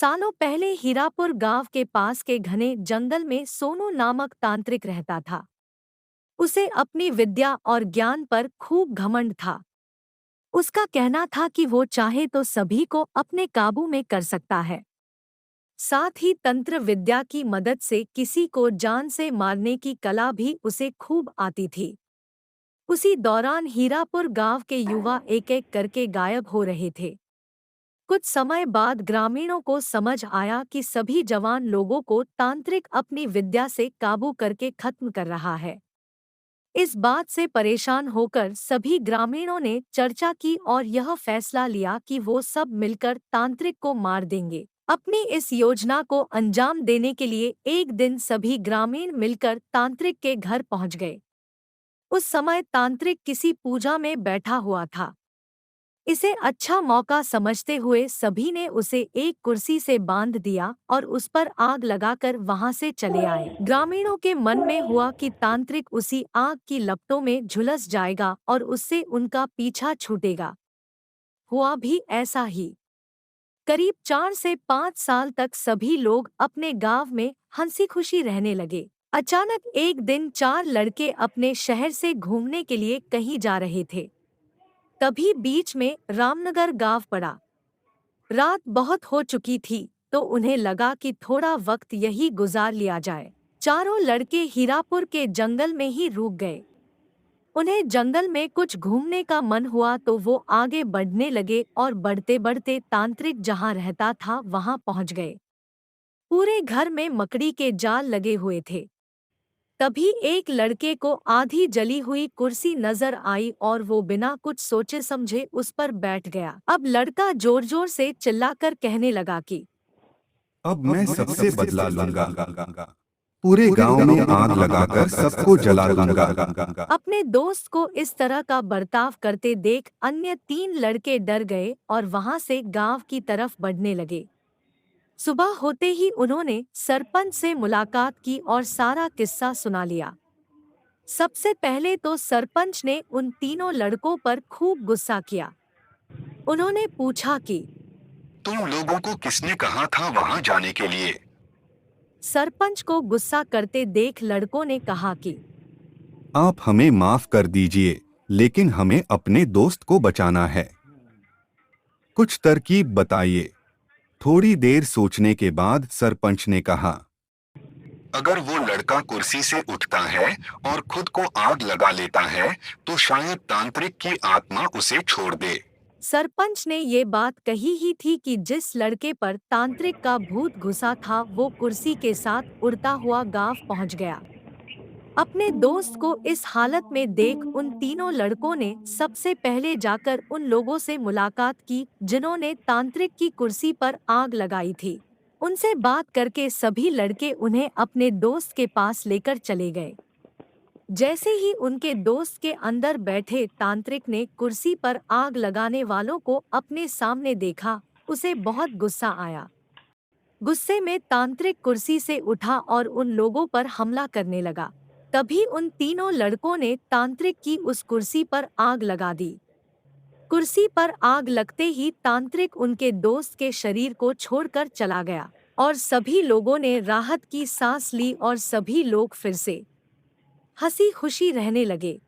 सालों पहले हीरापुर गांव के पास के घने जंगल में सोनू नामक तांत्रिक रहता था। उसे अपनी विद्या और ज्ञान पर खूब घमंड था। उसका कहना था कि वो चाहे तो सभी को अपने काबू में कर सकता है। साथ ही तंत्र विद्या की मदद से किसी को जान से मारने की कला भी उसे खूब आती थी। उसी दौरान हीरापुर गांव के युवा एक एक करके गायब हो रहे थे। कुछ समय बाद ग्रामीणों को समझ आया कि सभी जवान लोगों को तांत्रिक अपनी विद्या से काबू करके खत्म कर रहा है। इस बात से परेशान होकर सभी ग्रामीणों ने चर्चा की और यह फैसला लिया कि वो सब मिलकर तांत्रिक को मार देंगे। अपनी इस योजना को अंजाम देने के लिए एक दिन सभी ग्रामीण मिलकर तांत्रिक के घर पहुंच गए। उस समय तांत्रिक किसी पूजा में बैठा हुआ था। इसे अच्छा मौका समझते हुए सभी ने उसे एक कुर्सी से बांध दिया और उस पर आग लगाकर वहां से चले आए। ग्रामीणों के मन में हुआ कि तांत्रिक उसी आग की लपटों में झुलस जाएगा और उससे उनका पीछा छूटेगा। हुआ भी ऐसा ही। करीब 4 से 5 साल तक सभी लोग अपने गांव में हंसी खुशी रहने लगे। अचानक एक दिन 4 लड़के अपने शहर से घूमने के लिए कहीं जा रहे थे। तभी बीच में रामनगर गांव पड़ा। रात बहुत हो चुकी थी तो उन्हें लगा कि थोड़ा वक्त यही गुजार लिया जाए। चारों लड़के हीरापुर के जंगल में ही रुक गए। उन्हें जंगल में कुछ घूमने का मन हुआ तो वो आगे बढ़ने लगे और बढ़ते बढ़ते तांत्रिक जहां रहता था वहां पहुंच गए। पूरे घर में मकड़ी के जाल लगे हुए थे। तभी एक लड़के को आधी जली हुई कुर्सी नजर आई और वो बिना कुछ सोचे समझे उस पर बैठ गया। अब लड़का जोर जोर से चिल्लाकर कहने लगा कि अब मैं सबसे बदला लूंगा। पूरे गांव में आग लगाकर सबको जला दूंगा। अपने दोस्त को इस तरह का बर्ताव करते देख अन्य 3 लड़के डर गए और वहां से गांव की तरफ बढ़ने लगे। सुबह होते ही उन्होंने सरपंच से मुलाकात की और सारा किस्सा सुना लिया। सबसे पहले तो सरपंच ने उन तीनों लड़कों पर खूब गुस्सा किया। उन्होंने पूछा कि तुम लोगों को किसने कहा था वहां जाने के लिए? सरपंच को गुस्सा करते देख लड़कों ने कहा कि आप हमें माफ कर दीजिए, लेकिन हमें अपने दोस्त को बचाना है। कुछ तरकीब बताइए। थोड़ी देर सोचने के बाद सरपंच ने कहा, अगर वो लड़का कुर्सी से उठता है और खुद को आग लगा लेता है तो शायद तांत्रिक की आत्मा उसे छोड़ दे। सरपंच ने ये बात कही ही थी कि जिस लड़के पर तांत्रिक का भूत घुसा था वो कुर्सी के साथ उड़ता हुआ गांव पहुंच गया। अपने दोस्त को इस हालत में देख उन तीनों लड़कों ने सबसे पहले जाकर उन लोगों से मुलाकात की जिन्होंने तांत्रिक की कुर्सी पर आग लगाई थी। उनसे बात करके सभी लड़के उन्हें अपने दोस्त के पास लेकर चले गए। जैसे ही उनके दोस्त के अंदर बैठे तांत्रिक ने कुर्सी पर आग लगाने वालों को अपने सामने देखा, उसे बहुत गुस्सा आया। गुस्से में तांत्रिक कुर्सी से उठा और उन लोगों पर हमला करने लगा। तभी उन तीनों लड़कों ने तांत्रिक की उस कुर्सी पर आग लगा दी। कुर्सी पर आग लगते ही तांत्रिक उनके दोस्त के शरीर को छोड़कर चला गया और सभी लोगों ने राहत की सांस ली और सभी लोग फिर से हंसी खुशी रहने लगे।